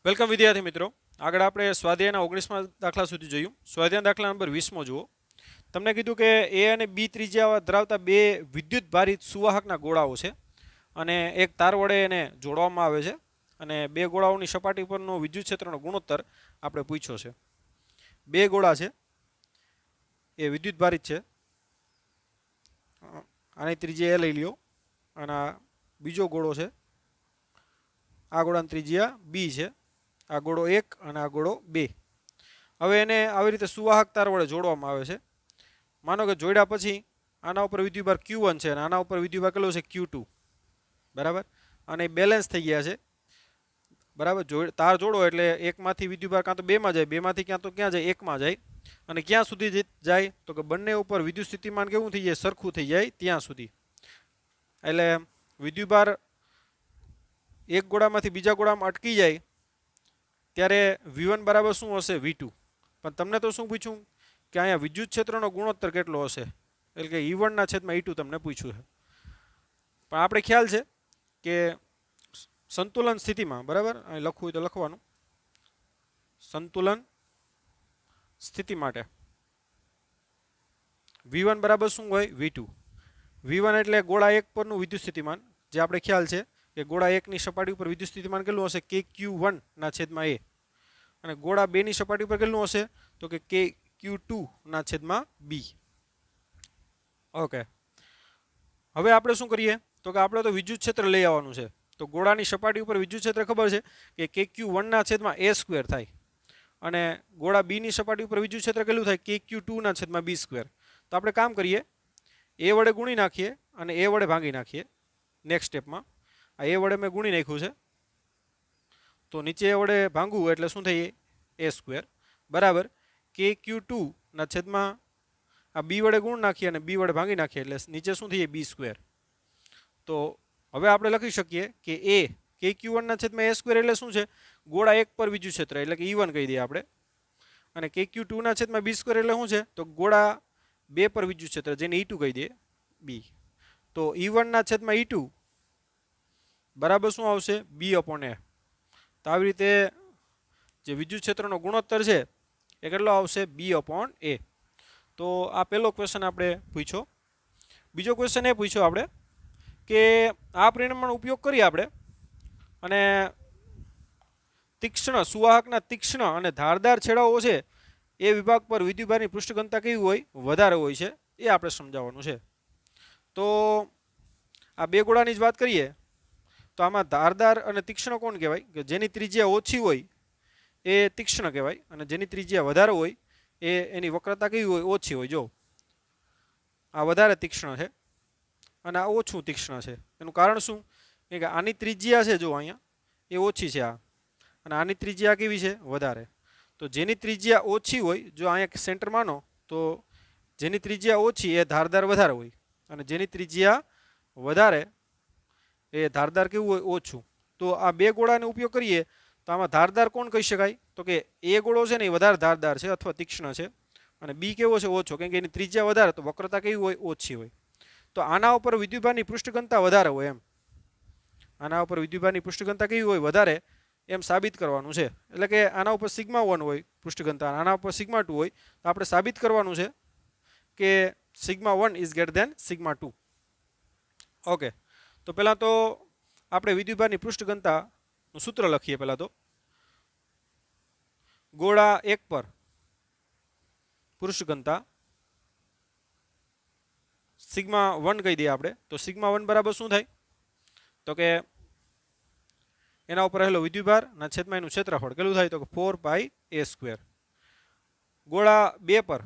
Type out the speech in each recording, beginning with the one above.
Welcome વિદ્યાર્થી મિત્રો. આગળ આપણે સ્વાધ્યાયના 19મા દાખલા સુધી જોયું. સ્વાધ્યાય દાખલા નંબર 20મો જુઓ. તમને કીધું કે એ અને બી ત્રિજ્યા ધરાવતા બે વિદ્યુત ભારિત સુવાહકના ગોળાઓ છે અને એક તાર વડે એને જોડવામાં આવે છે અને બે ગોળાઓની સપાટી પરનો વિદ્યુત ક્ષેત્રનો ગુણોત્તર આપણે પૂછ્યો છે. બે ગોળા છે એ વિદ્યુત ભારિત છે. આની ત્રિજ્યા એ લઈ લ્યો અને આ બીજો ગોળો છે. આ ગોળાની ત્રિજ્યા બી છે. આ ગોળો 1 અને આ ગોળો 2. હવે એને આવી રીતે સુવાહક તાર વડે જોડવામાં આવે છે. માનો કે જોડ્યા પછી આના ઉપર વિદ્યુતભાર Q1 છે અને આના ઉપર વિદ્યુતભાર કેટલો છે Q2. બરાબર. અને બેલેન્સ થઈ ગયા છે. બરાબર. તાર જોડો એટલે એકમાંથી વિદ્યુતભાર કાં તો બેમાં જાય, બેમાંથી ક્યાં તો ક્યાં જાય, એકમાં જાય. અને ક્યાં સુધી જાય તો કે બંને ઉપર વિદ્યુત સ્થિતિમાન કેવું થઈ જાય, સરખું થઈ જાય ત્યાં સુધી. એટલે વિદ્યુતભાર એક ગોળામાંથી બીજા ગોળામાં અટકી જાય ત્યારે V1 બરાબર શું હશે, V2. પણ તમને તો શું પૂછ્યું કે અહીંયા વિદ્યુત ક્ષેત્રનો ગુણોત્તર કેટલો હશે, એટલે કે E1 ના છેદમાં E2 તમને પૂછ્યું છે. પણ આપણે ખ્યાલ છે કે સંતુલન સ્થિતિમાં, બરાબર, અહીં લખવું હોય તો લખવાનું, સંતુલન સ્થિતિ માટે V1 બરાબર શું હોય, V2. V1 એટલે ગોળા 1 પરનું વિદ્યુત સ્થિતિમાન, જે આપણે ખ્યાલ છે કે ગોળા 1 ની સપાટી ઉપર વિદ્યુત સ્થિતિમાન કેટલું હશે, KQ1 ના છેદમાં A. અને ગોળા 2 ની સપાટી ઉપર કેટલું હશે તો કે KQ2 ના છેદમાં B. ઓકે. હવે આપણે શું કરીએ તો કે આપણે તો વિદ્યુત ક્ષેત્ર લઈ આવવાનું છે. તો ગોળાની સપાટી ઉપર વિદ્યુત ક્ષેત્ર ખબર છે કે KQ1 ના છેદમાં A² થાય અને ગોળા B ની સપાટી ઉપર વિદ્યુત ક્ષેત્ર કેટલું થાય, KQ2 ના છેદમાં B². તો આપણે કામ કરીએ, A વડે ગુણી નાખીએ અને A વડે ભાંગી નાખીએ. નેક્સ્ટ સ્ટેપમાં આ A વડે મેં ગુણી નાખ્યું છે તો નીચે A વડે ભાંગવું એટલે શું થાય, A² બરાબર KQ2 ના છેદમાં આ B વડે ગુણ નાખીએ અને B વડે ભાંગી નાખીએ એટલે નીચે શું થઈ, B². તો હવે આપણે લખી શકીએ કે A KQ1 ના છેદમાં A² એટલે શું છે, ગોળા 1 પર વિદ્યુત ક્ષેત્ર એટલે કે E1 કહી દઈએ આપણે. અને KQ2 ના છેદમાં B² એટલે શું છે તો ગોળા 2 પર વિદ્યુત ક્ષેત્ર, જેને E2 કહી દઈએ, B. તો E1 ના છેદમાં E2 બરાબર શું આવશે, B/A. તો આવી રીતે જે વિદ્યુત ક્ષેત્રનો ગુણોત્તર છે એ કેટલો આવશે, B/A. તો આ પહેલો ક્વેશ્ચન આપણે પૂછ્યો. બીજો ક્વેશ્ચન એ પૂછ્યો આપણે કે આ પરિણામનો ઉપયોગ કરી આપણે અને તીક્ષ્ણ સુવાહકના તીક્ષ્ણ અને ધારદાર છેડાઓ છે એ વિભાગ પર વિદ્યુતભારની પૃષ્ઠ ઘનતા કેવી હોય, વધારે હોય છે, એ આપણે સમજાવવાનું છે. તો આ બે ગોળાની જ વાત કરીએ તો આમાં ધારદાર અને તીક્ષ્ણ કોણ કહેવાય, કે જેની ત્રિજ્યા ઓછી હોય એ તીક્ષ્ણ કહેવાય અને જેની ત્રિજ્યા વધારે હોય એની વક્રતા કેવી હોય, ઓછી હોય. જો આ વધારે તીક્ષ્ણ છે અને આ ઓછું તીક્ષ્ણ છે. એનું કારણ શું કે આની ત્રિજ્યા છે, જો અહીંયા એ ઓછી છે આ, અને આની ત્રિજ્યા કેવી છે, વધારે. તો જેની ત્રિજ્યા ઓછી હોય, જો અહીંયા સેન્ટર માનો તો જેની ત્રિજ્યા ઓછી એ ધારદાર વધારે હોય અને જેની ત્રિજ્યા વધારે એ ધારદાર કેવું હોય, ઓછું. તો આ બે ગોળાનો ઉપયોગ કરીએ તો આમાં ધારદાર કોણ કહી શકાય તો કે એ ગોળો છે ને એ વધારે ધારદાર છે અથવા તીક્ષ્ણ છે અને બી કેવો છે, ઓછો, કેમ કે એની ત્રિજ્યા વધારે તો વક્રતા કેવી હોય, ઓછી હોય. તો આના ઉપર વિદ્યુતભારની પૃષ્ઠ ઘનતા વધારે હોય એમ, આના ઉપર વિદ્યુતભારની પૃષ્ઠ ઘનતા કેવી હોય, વધારે, એમ સાબિત કરવાનું છે. એટલે કે આના ઉપર σ1 હોય પૃષ્ઠ ઘનતા, આના ઉપર σ2 હોય, તો આપણે સાબિત કરવાનું છે કે σ1 ઇઝ ગ્રેટર ધેન σ2. ઓકે. તો પહેલાં તો આપણે વિદ્યુતભારની પૃષ્ઠ ઘનતાનું સૂત્ર લખીએ. પહેલાં તો ગોળા 1 પર પૃષ્ઠ ઘનતા σ1 કહી દઈએ આપણે. તો σ1 બરાબર શું થાય તો કે એના ઉપર રહેલો વિદ્યુતભાર ના છેદમાં એનું ક્ષેત્રફળ કેટલું થાય તો કે 4πA². ગોળા 2 પર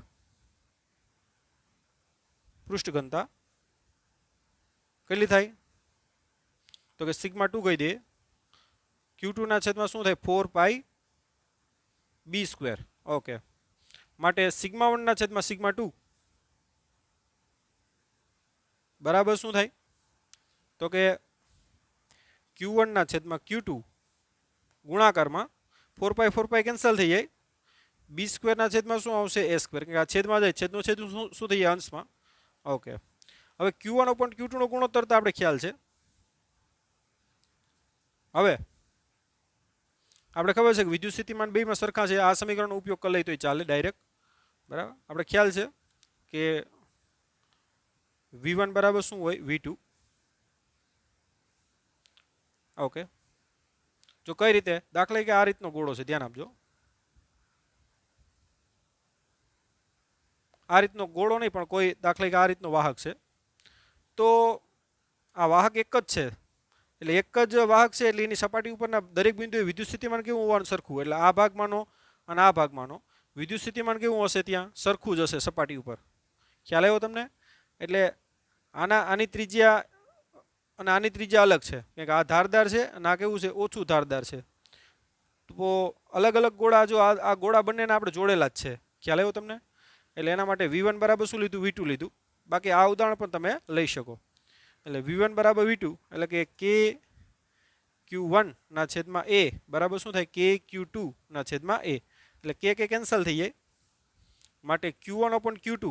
પૃષ્ઠ ઘનતા કેટલી થાય તો કે σ2 કહી દઈએ. Q2 ના છેદમાં શું થાય, 4πB². ઓકે. માટે σ1 ના છેદમાં σ2 બરાબર શું થાય તો કે Q1 ના છેદમાં Q2 ગુણાકારમાં 4π કેન્સલ થઈ જાય, B² ના છેદમાં શું આવશે, A², કે આ છેદમાં જાય, છેદનો છેદ શું થઈ જાય, અંશમાં. ઓકે. હવે Q1 upon Q2 નો ગુણોત્તર તો આપણે ખ્યાલ છે. હવે આપણે ખબર છે કે વિદ્યુત સ્થિતિમાન બેમાં સરખા છે, આ સમીકરણનો ઉપયોગ કરી લઈએ તો ચાલે ડાયરેક્ટ, બરાબર. આપણે ખ્યાલ છે કે V1 બરાબર શું હોય, V2. ઓકે, જો કઈ રીતે, દાખલા કે આ રીતનો ગોળો છે, ધ્યાન આપજો. આ રીતનો ગોળો નહીં, પણ કોઈ દાખલા કે આ રીતનો વાહક છે, તો આ વાહક એક જ છે, એટલે એક જ વાહક છે, એટલે એની સપાટી ઉપરના દરેક બિંદુએ વિદ્યુત સ્થિતિમાન કેવું હોવાનું સરખું, એટલે આ ભાગમાંનો અને આ ભાગમાંનો વિદ્યુત સ્થિતિમાન કેવું હશે, ત્યાં સરખું જ હશે સપાટી ઉપર. ખ્યાલ આવ્યો તમને? એટલે આની ત્રિજ્યા અને આની ત્રિજ્યા અલગ છે, કે આ ધારદાર છે અને આ કેવું છે, ઓછું ધારદાર છે. તો અલગ અલગ ગોળા, જો આ ગોળા બંનેને આપણે જોડેલા જ છે. ખ્યાલ આવ્યો તમને? એટલે એના માટે V1 બરાબર શું લીધું, V2 લીધું. બાકી આ ઉદાહરણ પણ તમે લઈ શકો. એટલે V1 બરાબર V2 એટલે કે KQ1 ના છેદમાં A બરાબર શું થાય, KQ2 ના છેદમાં A. એટલે કે કેન્સલ થઈ જાય, માટે Q1 upon Q2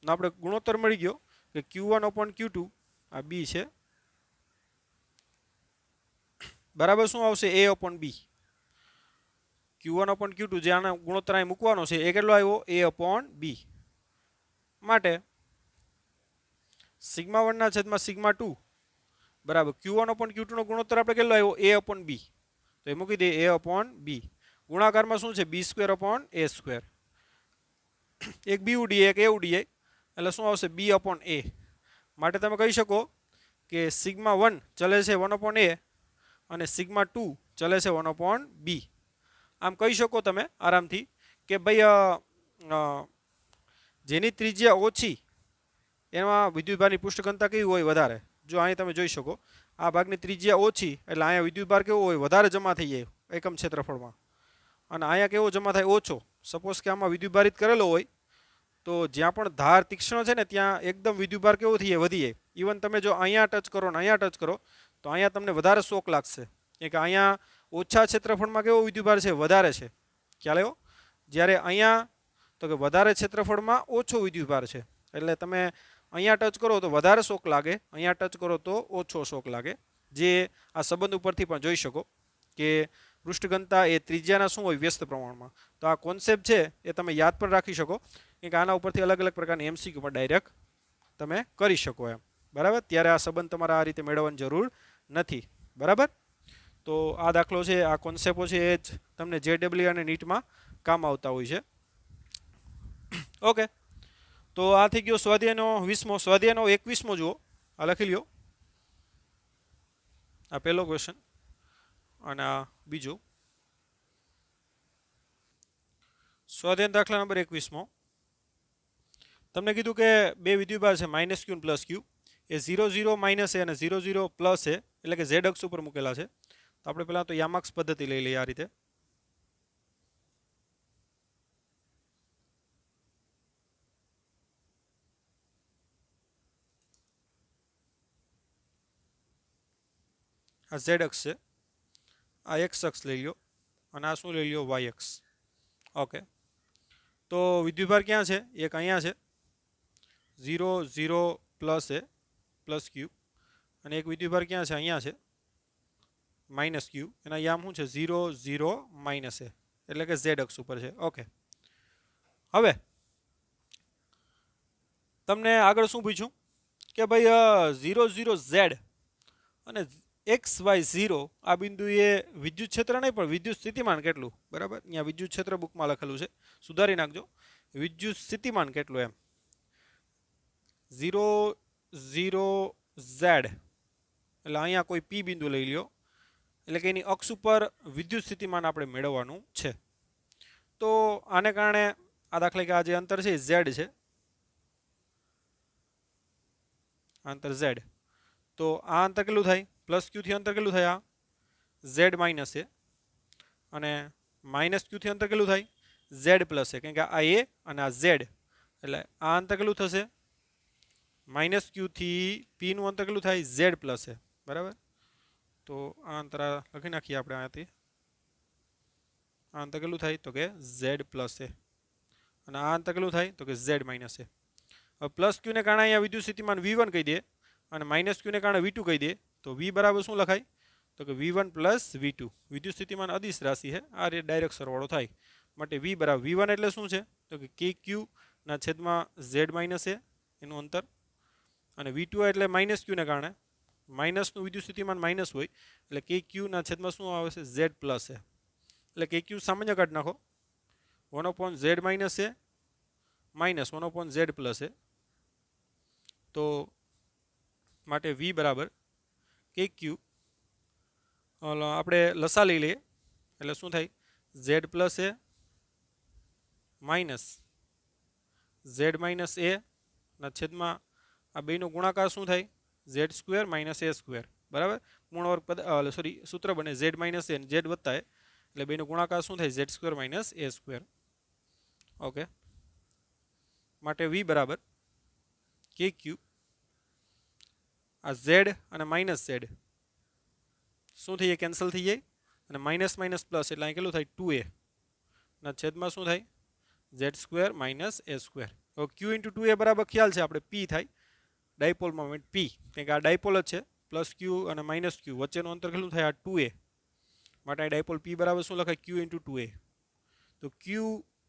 નો આપણે ગુણોત્તર મળી ગયો કે Q1 upon Q2 આ B છે, બરાબર શું આવશે, A upon B. Q1 upon Q2 જે આનો ગુણોત્તર અહીં મૂકવાનો છે, એ કેટલો આવ્યો, A upon B. માટે સિગ્મા 1 ના છેદમાં સિગ્મા 2 બરાબર Q1 upon Q2 નો ગુણોત્તર આપણે કેટલો આવ્યો, A upon B. તો એ મૂકી દે A upon B. ગુણાકારમાં શું છે, B square upon A square. એક B ઉડીએ એક A ઉડીએ, એટલે શું આવશે, B upon A. માટે તમે કહી શકો કે સિગ્મા 1 ચલે છે 1 upon A અને સિગ્મા 2 ચલે છે 1 upon B. આમ કહી શકો તમે આરામથી કે ભાઈ જેની ત્રિજ્યા ઓછી એમાં વિદ્યુતભારની પૃષ્ઠઘનતા કેવી હોય, વધારે. જો અહીં તમે જોઈ શકો આ ભાગની ત્રિજ્યા ઓછી, એટલે અહીંયા વિદ્યુતભાર કેવો હોય, વધારે જમા થઈ જાય એકમ ક્ષેત્રફળમાં, અને અહીંયા કેવો જમા થાય, ઓછો. સપોઝ કે આમાં વિદ્યુતભારિત કરેલો હોય તો જ્યાં પણ ધાર તીક્ષ્ણ છે ને ત્યાં એકદમ વિદ્યુતભાર કેવો થઈ જાય, વધી જાય. ઇવન તમે જો અહીંયા ટચ કરો ને અહીંયા ટચ કરો તો અહીંયા તમને વધારે શોક લાગશે, કે અહીંયા ઓછા ક્ષેત્રફળમાં કેવો વિદ્યુતભાર છે, વધારે છે. ખ્યાલ આવ્યો? જ્યારે અહીંયા તો કે વધારે ક્ષેત્રફળમાં ઓછો વિદ્યુતભાર છે, એટલે તમે અહીંયા ટચ કરો તો વધારે શોક લાગે, અહીંયા ટચ કરો તો ઓછો શોક લાગે. જે આ સંબંધ ઉપરથી પણ જોઈ શકો કે પૃષ્ઠઘનતા એ ત્રિજ્યાના શું હોય, વ્યસ્ત પ્રમાણમાં. તો આ કોન્સેપ્ટ છે એ તમે યાદ પણ રાખી શકો, કે આના ઉપરથી અલગ અલગ પ્રકારની MCQ પણ ડાયરેક્ટ તમે કરી શકો એમ, બરાબર. ત્યારે આ સંબંધ તમારે આ રીતે મેળવવાની જરૂર નથી, બરાબર. તો આ દાખલો છે, આ કોન્સેપ્ટો છે એ જ તમને JEE અને નીટમાં કામ આવતા હોય છે. ઓકે, તો આ થઈ ગયો સ્વાધ્યાયનો 20મો. સ્વાધ્યાયનો 21મો જુઓ, આ લખી લ્યો. આ પહેલો ક્વેશ્ચન અને આ બીજો. સ્વાધ્યાય દાખલા નંબર 21મો. તમને કીધું કે બે વિદ્યુતભાર છે -Q અને +Q, એ 0 0 માઇનસ એ અને 0 0 પ્લસ એ, એટલે કે Z અક્ષ ઉપર મૂકેલા છે. તો આપણે પહેલા તો યામાક્ષ પદ્ધતિ લઈ લઈએ. આ રીતે આ Z અક્ષ છે, આ X અક્ષ લઈ લો અને આ શું લઈ લો, Y અક્ષ. ઓકે, તો વિદ્યુતભાર ક્યાં છે, એક અહીંયા છે 0 0 પ્લસ એ પ્લસ Q, અને એક વિદ્યુતભાર ક્યાં છે, અહીંયા છે -Q, એના યામ શું છે 0 0 માઇનસ એ, એટલે કે Z અક્ષ ઉપર છે. ઓકે, હવે તમને આગળ શું પૂછ્યું કે ભાઈ 0 0 Z અને XY0 આ બિંદુએ વિદ્યુત ક્ષેત્ર નહીં પણ વિદ્યુત સ્થિતિમાન કેટલું, બરાબર. અહીંયા વિદ્યુત ક્ષેત્ર બુકમાં લખેલું છે, સુધારી નાખજો, વિદ્યુત સ્થિતિમાન કેટલું એમ. 0 0 Z એટલે અહીંયા કોઈ P બિંદુ લઈ લ્યો, એટલે કે એની અક્ષ ઉપર વિદ્યુત સ્થિતિમાન આપણે મેળવવાનું છે. તો આને કારણે આ દાખલા કે આ જે અંતર છે Z છે, અંતર Z. તો આ અંતર કેટલું થાય, +Q થી અંતર કેટલું થાય, આ Z માઇનસ એ, અને -Q થી અંતર કેટલું થાય, Z પ્લસ એ, કારણ કે આ A અને આ Z, એટલે આ અંતર કેટલું થશે, -Q થી P નું અંતર કેટલું થાય, Z પ્લસ એ, બરાબર. તો આ અંતર લખી નાખીએ આપણે અહીંયાથી. આ અંતર કેટલું થાય તો કે Z પ્લસ એ, અને આ અંતર કેટલું થાય તો કે Z માઇનસ એ. હવે +Q ને કારણે અહીંયા વિદ્યુત સ્થિતિમાન V1 કહી દે અને -Q ને કારણે V2 કહી દે, તો V બરાબર શું લખાય તો કે V1 પ્લસ V2 વિદ્યુત સ્થિતિમાન અદિશ રાશિ છે, આ રીતે ડાયરેક્ટ સરવાળો થાય માટે V બરાબર V1 એટલે શું છે તો કે KQ ના છેદમાં Z માઇનસ A એનું અંતર, અને V2 એટલે માઇનસ Q ને કારણે માઇનસનું વિદ્યુત સ્થિતિમાન માઇનસ હોય એટલે KQ ના છેદમાં શું આવે છે Z પ્લસ A, એટલે KQ સામાન્ય કાઢી નાખો 1/Z minus A minus 1/Z plus A, તો માટે V બરાબર KQ આપણે લસા લઈ લઈએ એટલે શું થાય Z plus A minus Z minus A ના છેદમાં આ બેનો ગુણાકાર શું થાય Z square minus A square બરાબર, પૂર્ણ વર્ગ પદ સોરી સૂત્ર બને Z માઇનસ A Z વત્તા A એટલે બેનો ગુણાકાર શું થાય Z square minus A square. Okay, માટે V બરાબર KQ આ Z અને માઇનસ Z શું થઈ જાય કેન્સલ થઈ જાય અને માઇનસ માઇનસ પ્લસ એટલે અહીં કેટલું થાય 2A ના છેદમાં શું થાય Z square minus A square. હવે Q ઇન્ટુ 2A બરાબર ખ્યાલ છે આપણે P થાય ડાયપોલ મોમેન્ટ P, કારણ કે આ ડાયપોલ જ છે પ્લસ Q અને માઇનસ Q વચ્ચેનું અંતર કેટલું થાય આ 2A, માટે આ ડાયપોલ P બરાબર શું લખાય Q ઇન્ટુ 2A, તો Q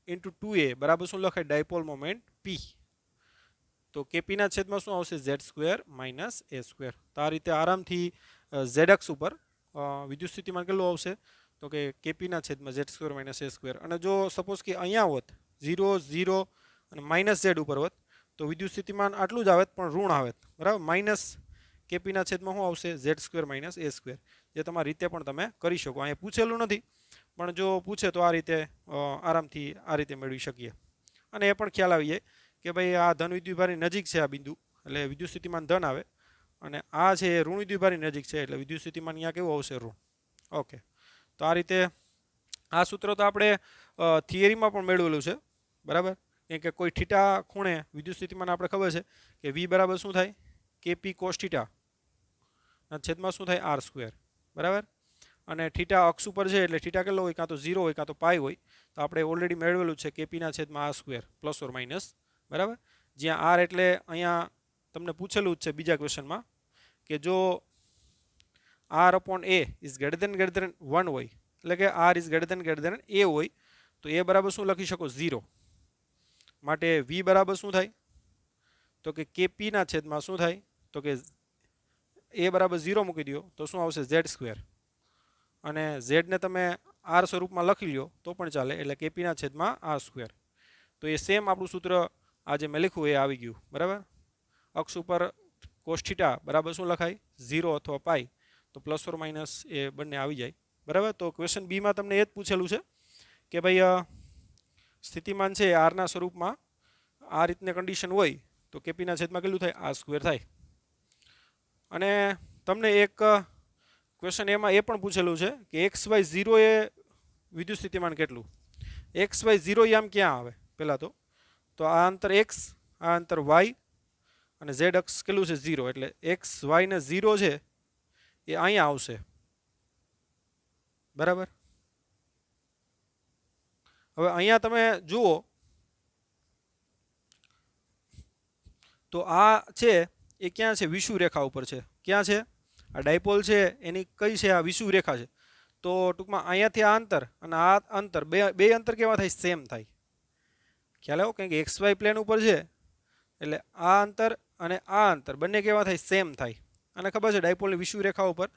ઇન્ટુ 2A બરાબર શું લખાય ડાયપોલ મોમેન્ટ P, તો KP ના છેદમાં શું આવશે Z square minus A square. તો આ રીતે આરામથી Z અક્ષ ઉપર વિદ્યુત સ્થિતિમાન કેટલું આવશે તો કે KP ના છેદમાં Z square minus A square, અને જો સપોઝ કે અહીંયા હોત 0 0 અને માઇનસ Z ઉપર હોત તો વિદ્યુત સ્થિતિમાન આટલું જ આવે પણ ઋણ આવે બરાબર, માઇનસ KP ના છેદમાં શું આવશે Z square minus A square, જે તમારી રીતે પણ તમે કરી શકો. અહીંયા પૂછેલું નથી પણ જો પૂછે તો આ રીતે આરામથી આ રીતે મેળવી શકીએ. અને એ પણ ખ્યાલ આવી જાય કે ભાઈ આ ધન વિદ્યુતભારની નજીક છે આ બિંદુ એટલે વિદ્યુત સ્થિતિમાન ધન આવે, અને આ છે ઋણ વિદ્યુતભારની નજીક છે એટલે વિદ્યુત સ્થિતિમાન અહીંયા કેવું આવશે ઋણ. ઓકે, તો આ રીતે આ સૂત્ર તો આપણે થિયરીમાં પણ મેળવેલું છે બરાબર, કેમ કે કોઈ થીટા ખૂણે વિદ્યુત સ્થિતિમાન આપણે ખબર છે કે V બરાબર શું થાય KP cos થીટા ના છેદમાં શું થાય R સ્ક્વેર બરાબર, અને થીટા અક્ષ ઉપર છે એટલે થીટા કેટલો હોય કાં તો 0 હોય કાં તો પાઈ હોય, તો આપણે ઓલરેડી મેળવેલું છે KP ના છેદમાં R square plus or minus બરાબર, જ્યાં R એટલે અહીંયા તમને પૂછેલું જ છે બીજા ક્વેશ્ચનમાં કે જો R upon A is greater than 1 હોય એટલે કે R is greater than A હોય તો A બરાબર શું લખી શકો 0, માટે V બરાબર શું થાય તો કે KP ના છેદમાં શું થાય તો કે A બરાબર 0 મૂકી દો તો શું આવશે Z સ્ક્વેર, અને Z ને તમે R સ્વરૂપમાં લખી લ્યો તો પણ ચાલે એટલે KP ના છેદમાં R સ્ક્વેર. તો એ સેમ આપણું સૂત્ર આજે મેં લખ્યું એ આવી ગયું બરાબર. અક્ષ ઉપર કોસ થીટા બરાબર શું લખાય 0 અથવા પાઈ, તો પ્લસ ઓર માઇનસ એ બંને આવી જાય બરાબર. તો ક્વેશ્ચન બીમાં તમને એ જ પૂછેલું છે કે ભાઈ સ્થિતિમાન છે R ના સ્વરૂપમાં આ રીતની કન્ડિશન હોય તો KP ના છેદમાં કેટલું થાય R સ્ક્વેર થાય. અને તમને એક ક્વેશ્ચન એમાં એ પણ પૂછેલું છે કે XY0 એ વિદ્યુત સ્થિતિમાન કેટલું, XY0 આમ ક્યાં આવે પહેલાં તો આ અંતર X આ અંતર Y અને Z અક્ષ કેટલું છે 0 એટલે X Y ને 0 છે એ અહીંયા આવશે બરાબર. હવે અહીંયા તમે જુઓ તો આ છે એ ક્યાં છે વિષુવ રેખા ઉપર છે, ક્યાં છે આ ડાયપોલ છે એની કઈ છે આ વિષુવ રેખા છે, તો ટૂંકમાં અહીંયાથી આ અંતર અને આ અંતર બે અંતર કેવા થાય સેમ થાય, ખ્યાલ આવ્યો, કારણ કે XY પ્લેન ઉપર છે એટલે આ અંતર અને આ અંતર બંને કેવા થાય સેમ થાય, અને ખબર છે ડાયપોલની વિષુવ રેખા ઉપર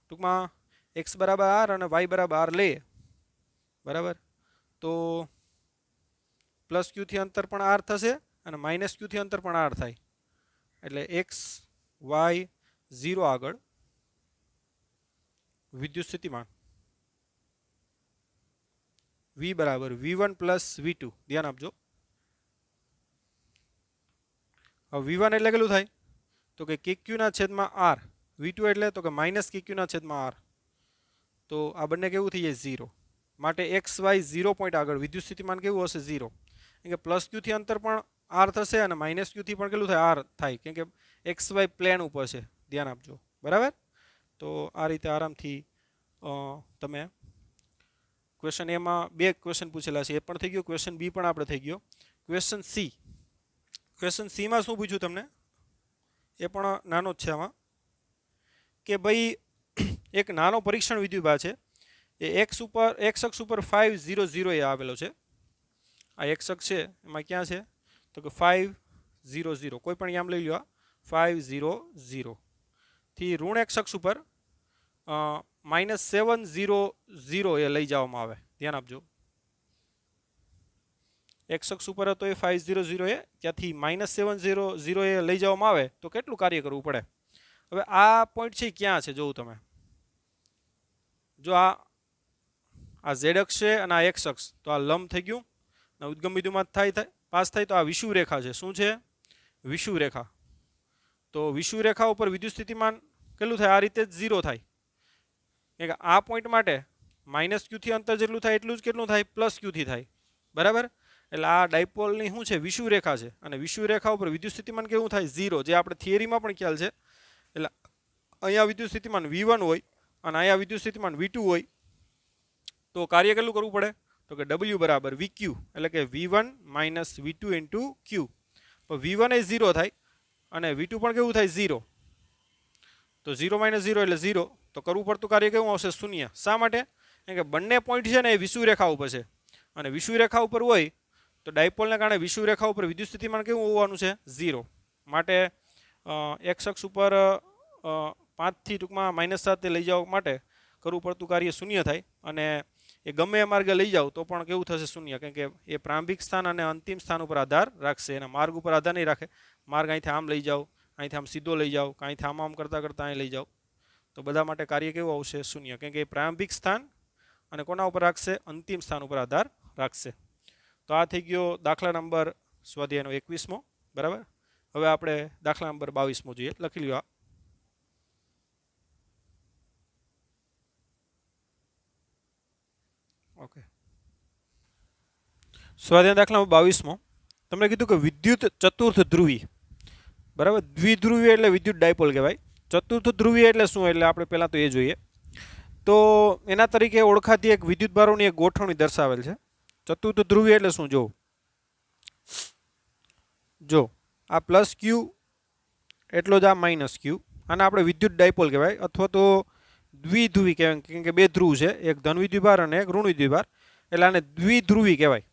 ટૂંકમાં X બરાબર R અને Y બરાબર R લે બરાબર, તો પ્લસ Q થી અંતર પણ R થશે અને માઇનસ Q થી અંતર પણ R થાય એટલે X Y 0 આગળ વિદ્યુત સ્થિતિમાન V બરાબર V1 પ્લસ V2, ધ્યાન આપજો. હવે V1 એટલે કેટલું થાય તો કે KQ ના છેદમાં R, V2 એટલે તો કે માઇનસ KQ ના છેદમાં R, તો આ બંને કેવું થઈ જાય 0, માટે XY 0 પોઈન્ટ આગળ વિદ્યુત સ્થિતિમાન કેવું હશે 0, કેમ કે પ્લસ Q થી અંતર પણ R થશે અને માઇનસ Q થી પણ કેટલું થાય R થાય, કેમ કે XY પ્લેન ઉપર છે, ધ્યાન આપજો બરાબર. તો આ રીતે આરામથી તમે ક્વેશ્ચન એમાં બે ક્વેશ્ચન પૂછેલા છે એ પણ થઈ ગયો, ક્વેશ્ચન બી પણ આપણે થઈ ગયો. ક્વેશ્ચન સી, ક્વેશ્ચન સીમાં શું પૂછ્યું તમને એ પણ નાનો જ છે આમાં કે ભાઈ એક નાનો પરીક્ષણ વિદ્યુતભાર છે એ એક્સ અક્ષ ઉપર 500 એ આવેલો છે. આ એક્સ અક્ષ છે એમાં ક્યાં છે તો કે 500 કોઈ પણ યામ લઈ લો 500 થી ઋણ એક્સ અક્ષ ઉપર -700 એ લઈ જવામાં આવે. ધ્યાન આપજો. એક્સ અક્ષ ઉપર હતો એ 500 એ ત્યાંથી -700 એ લઈ જવામાં આવે તો કેટલું કાર્ય કરવું પડે. હવે આ પોઈન્ટ છે ક્યાં છે જોવું તમે. જો આ ઝેડ અક્ષ છે અને આ એક્સ અક્ષ તો આ લંબ થઈ ગયું અને ઉદ્ગમ બિંદુમાં પાસ થાય તો આ વિષુવ રેખા છે. શું છે? વિષુવ રેખા. તો વિષુવ રેખા ઉપર વિદ્યુત સ્થિતિમાન કેટલું થાય? આ રીતે જ 0 થાય. કે આ પોઈન્ટ માટે -q થી અંતર જેટલું થાય એટલું જ કેટલું થાય? +q થી થાય. બરાબર. એટલે આ ડાયપોલની શું છે? વિષુવ રેખા છે અને વિષુવ રેખા ઉપર વિદ્યુત સ્થિતિમાન કેવું થાય? 0, જે આપણે થિયરીમાં પણ ખ્યાલ છે. એટલે અહીંયા વિદ્યુત સ્થિતિમાન V1 હોય અને અહીંયા વિદ્યુત સ્થિતિમાન V2 હોય તો કાર્ય કેટલું કરવું પડે? તો કે W બરાબર VQ, એટલે કે V1 - V2 × Q. તો V1 એ 0 થાય અને V2 પણ કેવું થાય? 0. તો 0 - 0 એટલે 0. તો કરવું પડતું કાર્ય કેવું આવશે? 0. શા માટે? કારણ કે બંને પોઈન્ટ છે ને એ વિષુવ રેખા ઉપર છે અને વિષુવ રેખા ઉપર હોય તો ડાયપોલને કારણે વિષુવ રેખા ઉપર વિદ્યુત સ્થિતિમાન કેવું હોવાનું છે? 0. માટે એક્સ અક્ષ ઉપર 5 થી ટૂંકમાં -7 લઈ જવા માટે કરવું પડતું કાર્ય 0 થાય અને એ ગમે એ માર્ગે લઈ જાવ તો પણ કેવું થશે? 0. કારણ કે એ પ્રારંભિક સ્થાન અને અંતિમ સ્થાન ઉપર આધાર રાખશે. એના માર્ગ ઉપર આધાર નહીં રાખે. માર્ગ અહીંથી આમ લઈ જાઓ, અહીંથી આમ સીધો લઈ જાઓ, અહીંથી આમ કરતાં કરતાં અહીં લઈ જાઓ તો બધા માટે કાર્ય કેવું આવશે? 0. કારણ કે એ પ્રારંભિક સ્થાન અને કોના ઉપર રાખશે? અંતિમ સ્થાન ઉપર આધાર રાખશે. તો આ થઈ ગયો દાખલા નંબર સ્વાધ્યાયનો 21મો. બરાબર. હવે આપણે દાખલા નંબર 22મો જોઈએ. લખી લ્યો. ઓકે. સ્વાધ્યાય દાખલા 22મો. તમને કીધું કે વિદ્યુત ચતુર્થ ધ્રુવી. બરાબર. દ્વિધ્રુવી એટલે વિદ્યુત ડાયપોલ કહેવાય. ચતુર્થ ધ્રુવી એટલે શું? એટલે આપણે પહેલાં તો એ જોઈએ. તો એના તરીકે ઓળખાતી એક વિદ્યુત ભારોની એક ગોઠવણી દર્શાવેલ છે. ચતુર્થ ધ્રુવી એટલે શું? જો આ +q એટલો જ આ -q. આને આપણે વિદ્યુત ડાયપોલ કહેવાય અથવા તો દ્વિધ્રુવી કહેવાય. કેમ કે બે ધ્રુવ છે, એક ધન વિદ્યુતભાર અને એક ઋણ વિદ્યુતભાર. એટલે આને દ્વિધ્રુવી કહેવાય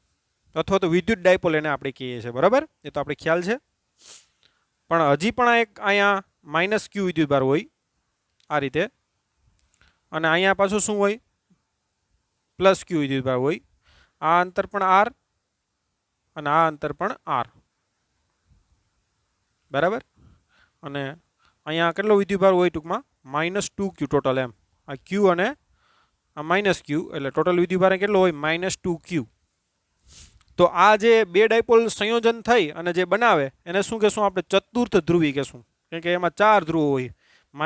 અથવા તો વિદ્યુત ડાયપોલ એને આપણે કહીએ છીએ. બરાબર. એ તો આપણે ખ્યાલ છે. પણ હજી પણ એક અહીંયા -q વિદ્યુતભાર હોય આ રીતે અને અહીંયા પાછું શું હોય? +q વિદ્યુતભાર હોય. આ અંતર પણ r અને આ અંતર પણ r. બરાબર. અને અહીંયા કેટલો વિદ્યુતભાર હોય? ટૂંકમાં -2q ટોટલ. એમ આ q અને આ -q એટલે ટોટલ વિદ્યુતભાર કેટલો હોય? -2q. તો આ જે બે ડાયપોલ સંયોજન થઈ અને જે બનાવે એને શું કહેશું? આપણે ચતુર્થ ધ્રુવી કહેશું. કારણ કે એમાં 4 ધ્રુવો હોય. +q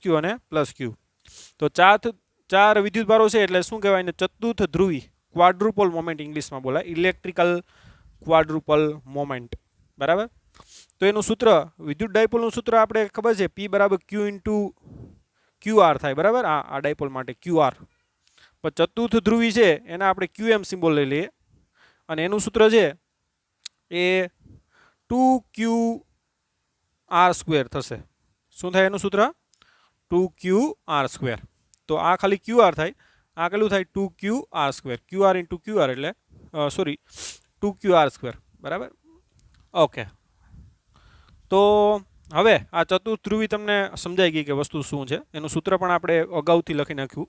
-q અને +q. તો 4 વિદ્યુતભારો છે એટલે શું કહેવાય? એને ચતુર્થ ધ્રુવી, ક્વાડ્રુપલ મોમેન્ટ ઇંગ્લિશમાં બોલાય. Electrical quadrupole moment. બરાબર. તો એનું સૂત્ર, વિદ્યુત ડાયપોલનું સૂત્ર આપણે ખબર છે, P = Q × QR થાય. બરાબર. આ ડાયપોલ માટે QR. પણ ચતુર્થ ધ્રુવી છે એને આપણે QM સિમ્બોલ લઈ લઈએ અને એનું સૂત્ર છે એ 2QR² થશે. શું થાય એનું સૂત્ર? 2QR². તો આ ખાલી QR થાય. આ કેટલું થાય? 2QR². QR × QR એટલે 2QR². બરાબર. ઓકે. તો હવે આ ચતુર્થ ધ્રુવી તમને સમજાઈ ગઈ કે વસ્તુ શું છે. એનું સૂત્ર પણ આપણે અગાઉથી લખી નાખ્યું.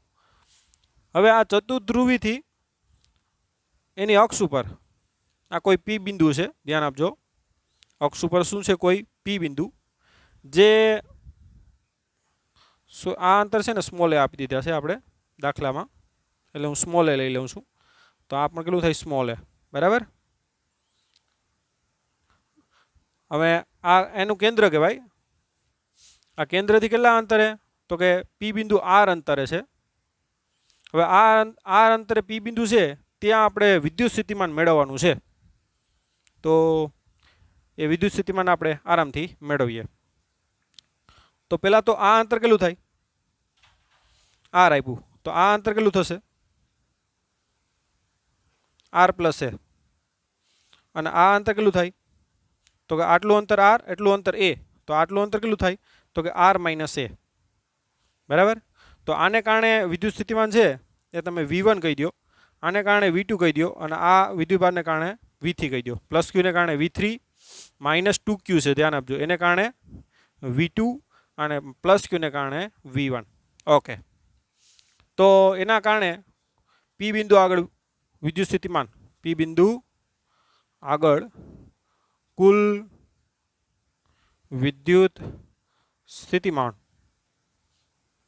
હવે આ ચતુર્થ ધ્રુવીથી એની અક્ષ ઉપર આ કોઈ P બિંદુ છે. ધ્યાન આપજો. અક્ષ ઉપર શું છે? કોઈ P બિંદુ. જે આ અંતર છે ને સ્મોલ એ આપી દીધા છે આપણે દાખલામાં. એટલે હું સ્મોલ એ લઈ લઉં છું. તો આ પણ કેટલું થાય? સ્મોલ એ. બરાબર. હવે આ એનું કેન્દ્ર કહેવાય. આ કેન્દ્રથી કેટલા અંતરે? તો કે P બિંદુ R અંતરે છે. હવે આ અંતરે P બિંદુ છે ત્યાં આપણે વિદ્યુત સ્થિતિમાન મેળવવાનું છે. તો એ વિદ્યુત સ્થિતિમાન આપણે આરામથી મેળવીએ. તો પહેલાં તો આ અંતર કેટલું થાય? R આપ્યું. તો આ અંતર કેટલું થશે? R + a. અને આ અંતર કેટલું થાય? તો કે આટલું અંતર R, એટલું અંતર a. તો આટલું અંતર કેટલું થાય? તો કે આર માઇનસ એ, બરાબર. તો આને કારણે વિદ્યુત સ્થિતિમાન છે એ તમે V1 કહી દો, આને કારણે V2 કહી દો, અને આ વિદ્યુતભારને કારણે V3 કહી દો. પ્લસ ક્યુને કારણે V3, માઇનસ 2Q છે, ધ્યાન આપજો, એને કારણે V2 અને પ્લસ ક્યુને કારણે V1. ઓકે, તો એના કારણે P બિંદુ આગળ વિદ્યુત સ્થિતિમાન, P બિંદુ આગળ કુલ વિદ્યુત સ્થિતિમાન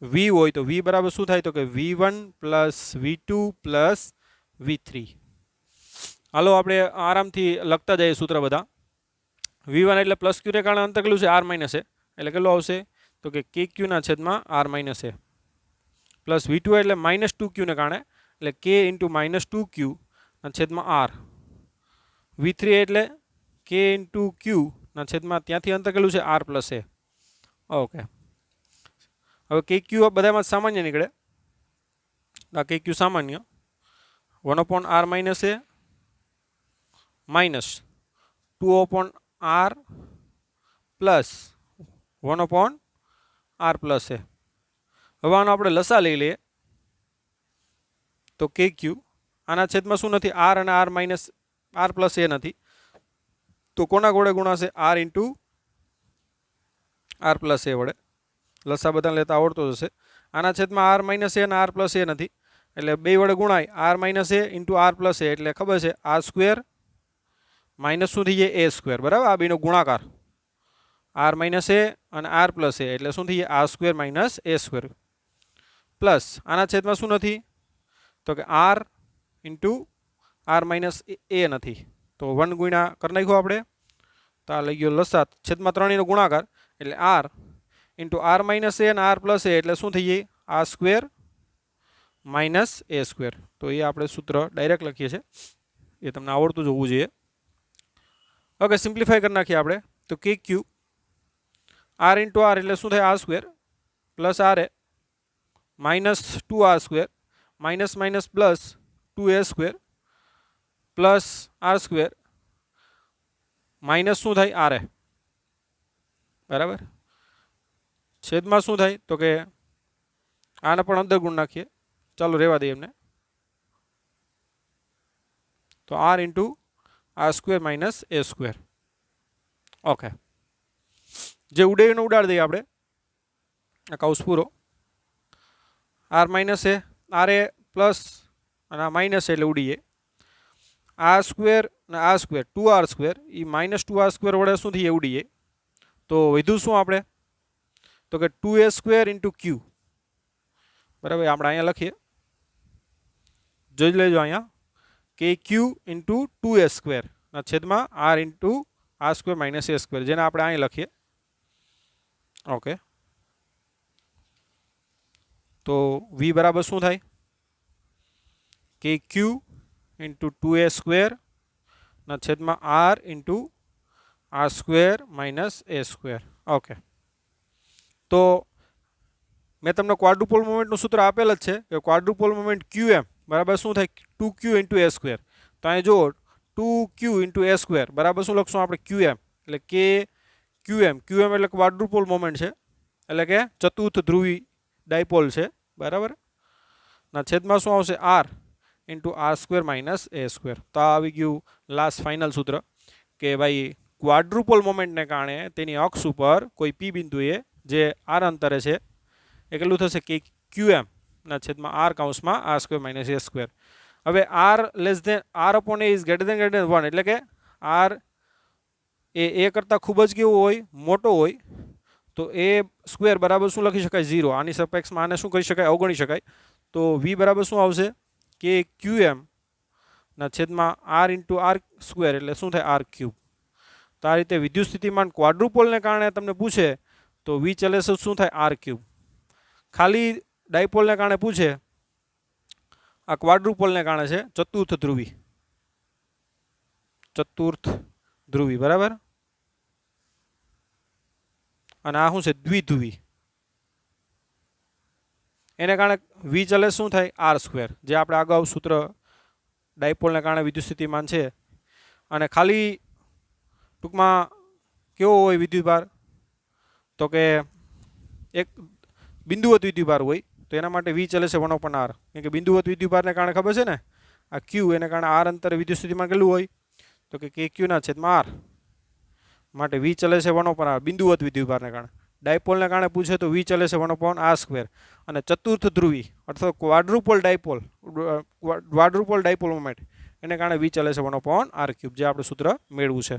V હોય તો V બરાબર શું થાય? તો કે V1 plus V2 plus V3. હાલો આપણે આરામથી લખતા જઈએ સૂત્ર બધા. V1 એટલે પ્લસ ક્યુને કારણે અંતર કેટલું છે? R માઇનસ એ, એટલે કેટલું આવશે? તો કે KQ ના છેદમાં R માઇનસ એ, પ્લસ V2 એટલે માઇનસ 2Q ને કારણે એટલે K ઇન્ટુ માઇનસ 2Q ના છેદમાં R. V3 એટલે K ઇન્ટુ Q ના છેદમાં ત્યાંથી અંતર કેટલું છે? R plus A. ઓકે, હવે KQ બધામાં સામાન્ય નીકળે, આ KQ સામાન્ય 1/R minus A minus 2/R plus 1/R plus A. હવે આનો આપણે લસા લઈ લઈએ તો KQ આના છેદમાં શું નથી? R અને R માઇનસ R પ્લસ એ નથી, તો કોના ગોળે ગુણાશે? R ઇન્ટુ R પ્લસ એ વડે. લસા બધા લેતા આવડતો જશે. આના છેદમાં R માઇનસ એ અને R પ્લસ એ નથી, એટલે બે વડે ગુણાય R માઇનસ એ ઇન્ટુ R પ્લસ એ, એટલે ખબર છે R સ્ક્વેર માઇનસ શું થઈ જાય? એ સ્ક્વેર, બરાબર. આ બેનો ગુણાકાર R માઇનસ એ અને R પ્લસ એ, એટલે શું થઈ જાય? R સ્ક્વેર માઇનસ એ સ્ક્વેર. પ્લસ આના છેદમાં શું નથી? તો કે R ઇન્ટુ R માઇનસ એ નથી, તો 1 ગુણ્યા કરી નાખ્યું આપણે, તો આ લઈ ગયો લસા, છેદમાં 3 એનો ગુણાકાર એટલે R ઇન્ટુ R માઇનસ એ અને R પ્લસ એ, એટલે શું થઈ જાય? R સ્ક્વેર માઇનસ એ સ્ક્વેર. તો એ આપણે સૂત્ર ડાયરેક્ટ લખીએ છીએ, એ તમને આવડતું જ હોવું જોઈએ. ઓકે, સિમ્પ્લિફાય કરી નાખીએ આપણે તો KQ R ઇન્ટુ R એટલે શું થાય? R square plus R A minus 2R square minus minus plus 2A square plus R square minus શું થાય? R એ, બરાબર. છેદમાં શું થાય? તો કે આને પણ અંદર ગુણ નાખીએ, ચાલો રહેવા દઈએ એમને, તો R into R square minus એ સ્ક્વેર. ઓકે, જે ઉડે એનો ઉડાડી દઈએ આપણે, આ કૌંસ પૂરો. R માઇનસ એ, R એ પ્લસ અને આ માઇનસ એટલે ઉડીએ. R સ્ક્વેર અને R સ્ક્વેર 2R સ્ક્વેર એ માઇનસ 2R સ્ક્વેર વડે શું થઈએ? ઉડીએ. તો વધ્યું શું આપણે? તો કે 2A સ્ક્વેર ઇન્ટુ Q, બરાબર. આપણે અહીંયા લખીએ, જોઈ લેજો અહીંયા, KQ ઇન્ટુ 2A સ્ક્વેર ના છેદમાં R into R square minus એ સ્ક્વેર, જેને આપણે અહીં લખીએ. ઓકે, તો V બરાબર શું થાય? KQ ઇન્ટુ 2A સ્ક્વેર ના છેદમાં R into R square minus એ સ્ક્વેર. ઓકે, તો મેં તમને ક્વાડ્રુપોલ મોમેન્ટનું સૂત્ર આપેલ જ છે કે ક્વાડ્રુપોલ મોમેન્ટ QM બરાબર શું થાય? 2Q ઇન્ટુ એ સ્ક્વેર. તો અહીં જુઓ 2Q ઇન્ટુ એ સ્ક્વેર બરાબર શું લખશું આપણે? QM, એટલે કે QM એટલે ક્વાડ્રુપોલ મોમેન્ટ છે, એટલે કે ચતુર્થ ધ્રુવી ડાયપોલ છે, બરાબર. ના છેદમાં શું આવશે? R into R square minus એ સ્ક્વેર. તો આ આવી ગયું લાસ્ટ ફાઇનલ સૂત્ર કે ભાઈ ક્વાડ્રુપોલ મોમેન્ટને કારણે તેની અક્ષ ઉપર કોઈ P બિંદુએ જે R અંતરે છે એ કેટલું થશે? કે QM ના છેદમાં R કૌંસમાં R સ્ક્વેર માઇનસ એ સ્ક્વેર. હવે R less than R upon a is greater than 1, એટલે કે R એ કરતાં ખૂબ જ કેવું હોય? મોટો હોય, તો એ સ્ક્વેર બરાબર શું લખી શકાય? 0. આની સાપેક્ષમાં આને શું કરી શકાય? અવગણી શકાય. તો V બરાબર શું આવશે? કે QM ના છેદમાં R ઇન્ટુ R સ્ક્વેર, એટલે શું થાય? R cube. તો આ રીતે વિદ્યુત સ્થિતિમાન ક્વાડ્રુપોલને કારણે તમને પૂછે તો V ચલે છે શું થાય? R cube. ખાલી ડાયપોલને કારણે પૂછે, આ ક્વાડ્રુપોલને કારણે છે ચતુર્થ ધ્રુવી, બરાબર. અને આ શું છે? દ્વિધ્રુવી. એને કારણે V ચલે શું થાય? R સ્ક્વેર, જે આપણે અગાઉ સૂત્ર ડાયપોલને કારણે વિદ્યુત સ્થિતિમાન છે. અને ખાલી ટૂંકમાં કેવો હોય વિદ્યુતભાર? તો કે એક બિંદુવત વિદ્યુતભાર હોય તો એના માટે V ચલે છે 1/r, કેમ કે બિંદુવત વિદ્યુતભારને કારણે ખબર છે ને આ Q એને કારણે r અંતરે વિદ્યુત સ્થિતિમાન કેટલું હોય તો કે KQ ના છેદમાં r, માટે V ચલે છે 1/r બિંદુવત વિદ્યુતભારને કારણે. ડાયપોલને કારણે પૂછે તો V ચલે છે 1/r², અને ચતુર્થ ધ્રુવી અથવા ક્વાડ્રુપોલ ડાયપોલ મોમેન્ટ એને કારણે V ચલે છે 1/r3, જે આપણે સૂત્ર મેળવ્યું છે.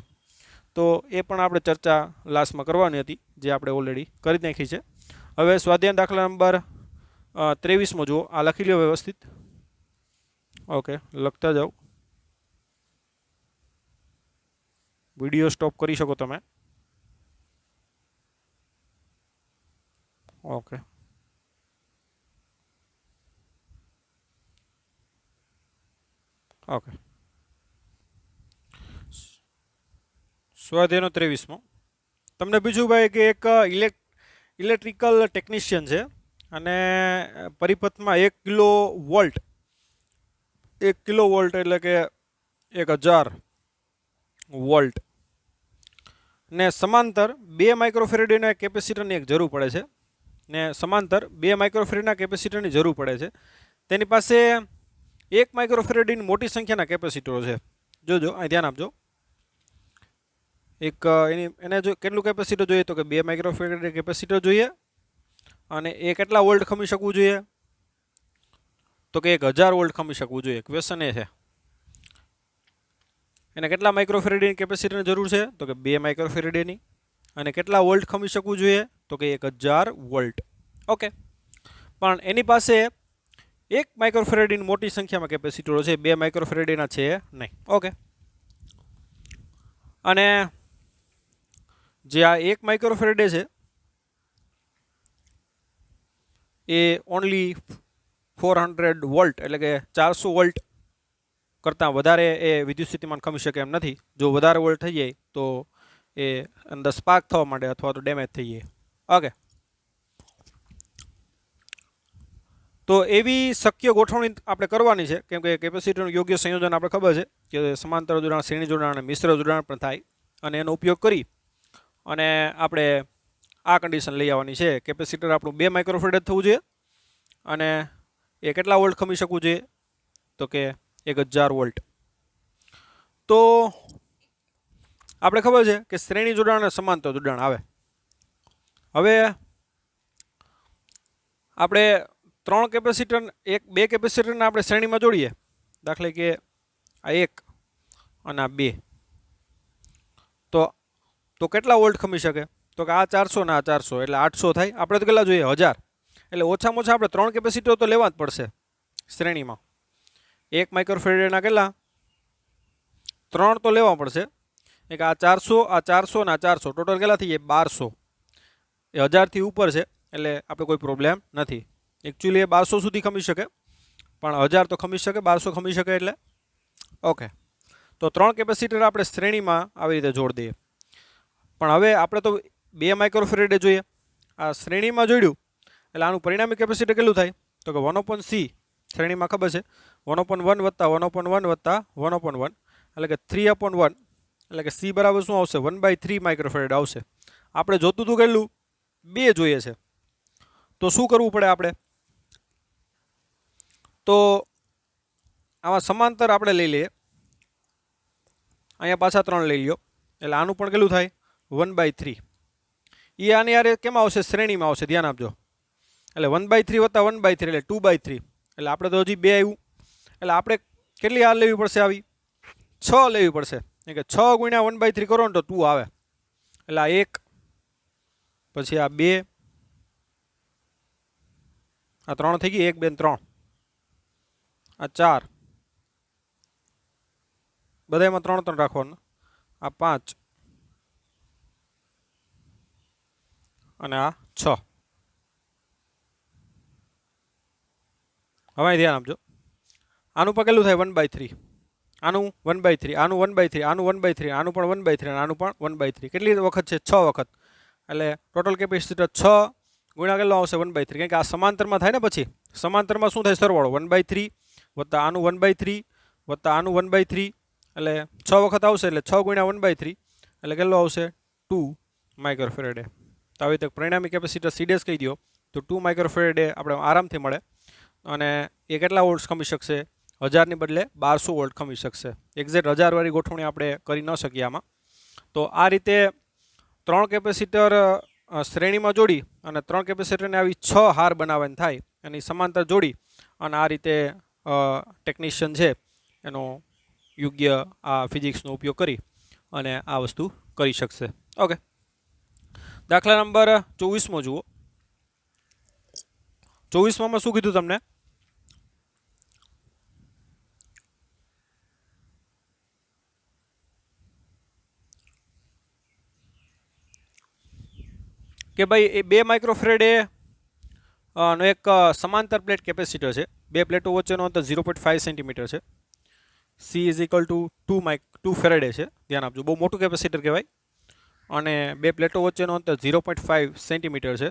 તો એ પણ આપણે ચર્ચા લાસ્ટમાં કરવાની હતી, જે આપણે ઓલરેડી કરી નાખી છે. હવે સ્વાધ્યાય દાખલા નંબર 23 જુઓ. આ લખી લો વ્યવસ્થિત. ઓકે, લખતા જાઓ. વિડીયો સ્ટોપ કરી શકો તમે. Okay, okay. સ્વાધ્યાયનો 23મો તમને બીજું ભાઈ કે એક ઇલેક્ટ્રિકલ ટેકનિશિયન છે અને પરિપથમાં 1 કિલોવોલ્ટ એટલે કે 1000 વોલ્ટ ને સમાંતર 2 માઇક્રોફેરેડના કેપેસિટરની એક જરૂર પડે છે, ને સમાંતર 2 માઇક્રોફેરેડના કેપેસિટરની જરૂર પડે છે. તેની પાસે 1 માઇક્રોફેરેડની મોટી સંખ્યાના કેપેસિટરો છે. જોજો, અહીં ધ્યાન આપજો. એને જો કેટલું કેપેસિટર જોઈએ તો કે 2 માઇક્રોફેરેડ કેપેસિટર જોઈએ, અને એ કેટલા વોલ્ટ ખમી શકવું જોઈએ તો કે 1000 વોલ્ટ ખમી શકવું જોઈએ. ક્વેશ્ચન એ છે એને કેટલા માઇક્રોફેરેડની કેપેસિટરની જરૂર છે તો કે 2 માઇક્રોફેરેડની, અને કેટલા વોલ્ટ ખમી શકવું જોઈએ તો કે 1000 વોલ્ટ. ઓકે, પણ એની પાસે 1 માઇક્રોફેરેડની મોટી સંખ્યામાં કેપેસિટરો છે, 2 માઇક્રોફેરેડના છે નહીં. ઓકે, અને જે આ 1 માઇક્રોફેરેડે છે એ ઓનલી 400 વોલ્ટ એટલે કે 400 વોલ્ટ કરતાં વધારે એ વિદ્યુત સ્થિતિમાન ખમી શકે એમ નથી. જો વધારે વોલ્ટ થઈ જાય તો એ અંદર સ્પાર્ક થવા માંડે અથવા તો ડેમેજ થઈ જાય. ઓકે, તો એવી શક્ય ગોઠવણી આપણે કરવાની છે, કેમ કે કેપેસિટરનું યોગ્ય સંયોજન આપણે ખબર છે કે સમાંતર જોડાણ, શ્રેણી જોડાણ અને મિશ્ર જોડાણ પણ થાય, અને એનો ઉપયોગ કરી અને આપણે આ કન્ડિશન લઈ આવવાની છે. કેપેસિટર આપણું 2 માઇક્રોફેરેડ થવું જોઈએ, અને એ કેટલા વોલ્ટ ખમી શકવું જોઈએ તો કે 1000 વોલ્ટ. તો આપણે ખબર છે કે શ્રેણી જોડાણ અને સમાંતર જોડાણ આવે. હવે આપણે 3 કેપેસિટર 2 કેપેસિટરને આપણે શ્રેણીમાં જોડીએ, દાખલા કે આ 1 અને આ 2, તો કેટલા વોલ્ટ ખમી શકે તો કે આ 400 ને આ 400 એટલે 800 થાય. આપણે તો કેટલા જોઈએ 1000, એટલે ઓછામાં ઓછા આપણે 3 કેપેસિટર તો લેવા જ પડશે શ્રેણીમાં. 1 માઇક્રોફેરેડના કેટલા 3 તો લેવા પડશે. એક આ 400 અને આ 400 ટોટલ કેટલા થઈ જાય 1200. એ 1000થી ઉપર છે એટલે આપણે કોઈ પ્રોબ્લેમ નથી. એકચ્યુઅલી એ 1200 સુધી ખમી શકે, પણ 1000 તો ખમી શકે, 1200 ખમી શકે એટલે. ઓકે, તો 3 કેપેસિટર આપણે શ્રેણીમાં આવી રીતે જોડી દઈએ. પણ હવે આપણે તો 2 માઇક્રોફેરેડે જોઈએ. આ શ્રેણીમાં જોડ્યું એટલે આનું પરિણામી કેપેસિટર કેટલું થાય તો કે 1/c. શ્રેણીમાં ખબર છે 1/1 વત્તા 1/1 વત્તા 1/1 એટલે કે 3/1, એટલે કે c બરાબર શું આવશે 1/3 માઇક્રોફેરેડ આવશે. આપણે જોતું હતું કેટલું 2 જોઈએ છે, તો શું કરવું પડે આપણે તો આમાં સમાંતર આપણે લઈ લઈએ. અહીંયા પાછા 3 લઈ લ્યો એટલે આનું પણ કેટલું થાય 1/3. એ આની યાર કેમ આવશે શ્રેણીમાં આવશે, ધ્યાન આપજો. એટલે 1/3 વત્તા 1/3 એટલે 2/3. એટલે આપણે તો હજી 2 આવ્યું, એટલે આપણે કેટલી આ લેવી પડશે આવી 6 લેવી પડશે. કે 6 ગુણ્યા 1/3 કરો ને તો 2 આવે. એટલે આ 1, પછી આ 2, આ 3 થઈ ગઈ, 1 2 3, આ 4, બધામાં 3 રાખવાનું, આ 5 અને આ 6. હવે ધ્યાન આપજો. આનું પણ કેટલું થાય 1/3, આનું 1/3, આનું 1/3, આનું 1/3, આનું પણ 1/3 અને આનું પણ 1/3. કેટલી વખત છે 6 વખત. એટલે ટોટલ કેપેસિટર 6 ગુણ્યા કેટલો આવશે 1/3, કારણ કે આ સમાંતરમાં થાય ને, પછી સમાંતરમાં શું થાય સરવાળો 1/3 વત્તા આનું 1/3 વત્તા આનું 1/3 એટલે 6 વખત આવશે. એટલે 6 ગુણ્યા 1/3 એટલે કેટલો આવશે 2 માઇક્રોફેરેડે. તો આવી રીતે પરિણામી કેપેસિટર સી ડેશ કહી દો તો 2 માઇક્રોફેરેડે આપણે આરામથી મળે અને એ કેટલા વોલ્ટ ખમી શકશે 1000 ની બદલે 1200 વોલ્ટ ખમી શકશે એક્ઝેક્ટ 1000 વાળી ગોઠવણી આપણે કરી ન શકીએ આમાં તો આ રીતે 3 કેપેસિટર શ્રેણીમાં જોડી અને 3 કેપેસિટરને આવી 6 હાર બનાવવાની થાય એની સમાંતર જોડી અને આ રીતે ટેકનિશિયન છે એનો યોગ્ય આ ફિઝિક્સનો ઉપયોગ કરી અને આ વસ્તુ કરી શકશે ઓકે દાખલા નંબર 24મો જુઓ 24માં શું કીધું તમને કે ભાઈ એ 2 માઇક્રોફેરેડે નો એક સમાંતર પ્લેટ કેપેસિટર છે બે પ્લેટો વચ્ચેનો અંતર 0.5 સેન્ટીમીટર છે C is equal to 2 faraday છે ધ્યાન આપજો બહુ મોટું કેપેસિટર કહેવાય અને બે પ્લેટો વચ્ચેનો અંતર 0.5 સેન્ટીમીટર છે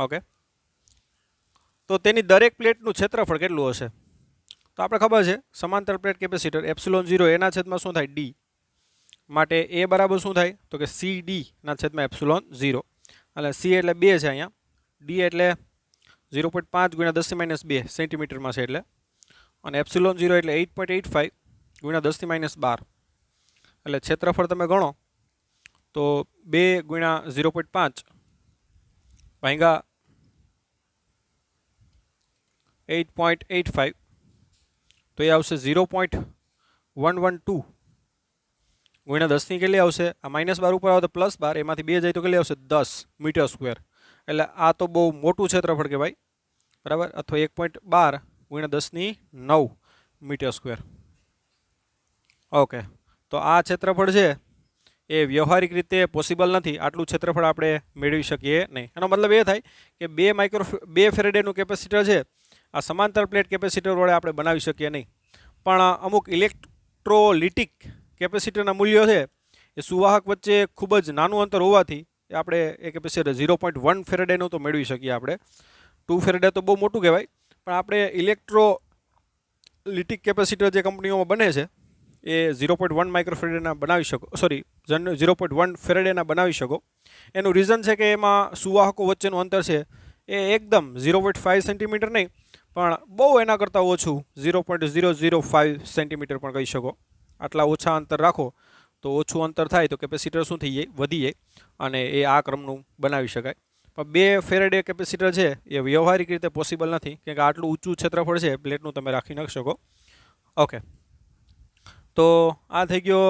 ઓકે તો તેની દરેક પ્લેટનું ક્ષેત્રફળ કેટલું હશે તો આપણે ખબર છે સમાંતર પ્લેટ કેપેસિટર એપ્સિલોન 0 એના છેદમાં શું થાય d માટે a બરાબર શું થાય તો કે CD ના છેદમાં એપ્સિલોન 0 એટલે C એટલે 2 છે અહીંયા d એટલે 0.5 ગુણ્યા 10⁻2 સેન્ટીમીટરમાં છે એટલે અને એપ્સિલોન 0 એટલે 8.85 ગુણ્યા 10⁻12 એટલે ક્ષેત્રફળ તમે ગણો તો 2 ગુણ્યા 0.5 ભાગ્યા 8.85 તો એ આવશે 0.112 ગુણ્યા 10 ની કેટલી આવશે આ -12 ઉપર આવે તો +12 એમાંથી 2 જાય તો કેટલી આવશે 10 મીટર સ્ક્વેર એટલે આ તો બહુ મોટું ક્ષેત્રફળ કહેવાય બરાબર અથવા 1.12 ગુણ્યા 10⁹ મીટર સ્ક્વેર ઓકે તો આ ક્ષેત્રફળ છે એ વ્યવહારિક રીતે પોસિબલ નથી આટલું ક્ષેત્રફળ આપણે મેળવી શકીએ નહીં એનો મતલબ એ થાય કે 2 ફેરેડેનું કેપેસિટર છે આ સમાંતર પ્લેટ કેપેસિટર વડે આપણે બનાવી શકીએ નહીં પણ અમુક ઇલેક્ટ્રોલિટિક કેપેસિટરના મૂલ્યો છે એ સુવાહક વચ્ચે ખૂબ જ નાનું અંતર હોવાથી આપણે એ કેપેસિટર 0.1 ફેરેડેનું તો મેળવી શકીએ આપણે 2 ફેરેડે તો બહુ મોટું કહેવાય પણ આપણે ઇલેક્ટ્રોલિટિક કેપેસિટર જે કંપનીઓમાં બને છે એ 0.1 માઇક્રોફેરેડેના બનાવી શકો 0.1 ફેરેડેના બનાવી શકો એનું રીઝન છે કે એમાં સુવાહકો વચ્ચેનું અંતર છે એ એકદમ 0.5 સેન્ટીમીટર નહીં પણ બહુ એના કરતાં ઓછું 0.005 સેન્ટીમીટર પણ કહી શકો આટલા ઓછા અંતર રાખો તો ઓછું અંતર થાય તો કેપેસિટર શું થઈ જાય વધી જાય અને એ આ ક્રમનું બનાવી શકાય પણ 2 ફેરેડે કેપેસિટર છે એ વ્યવહારિક રીતે પોસિબલ નથી કેમ કે આટલું ઊંચું ક્ષેત્રફળ છે પ્લેટનું તમે રાખી ન શકો ઓકે તો આ થઈ ગયો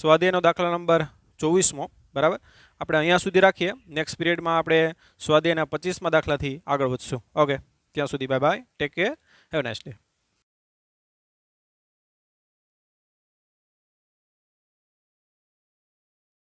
સ્વાધ્યાયનો દાખલા નંબર 24મો બરાબર આપણે અહીંયા સુધી રાખીએ નેક્સ્ટ પીરિયડમાં આપણે સ્વાધ્યાયના 25મા દાખલાથી આગળ વધશું ઓકે ત્યાં સુધી bye bye take care have a nice day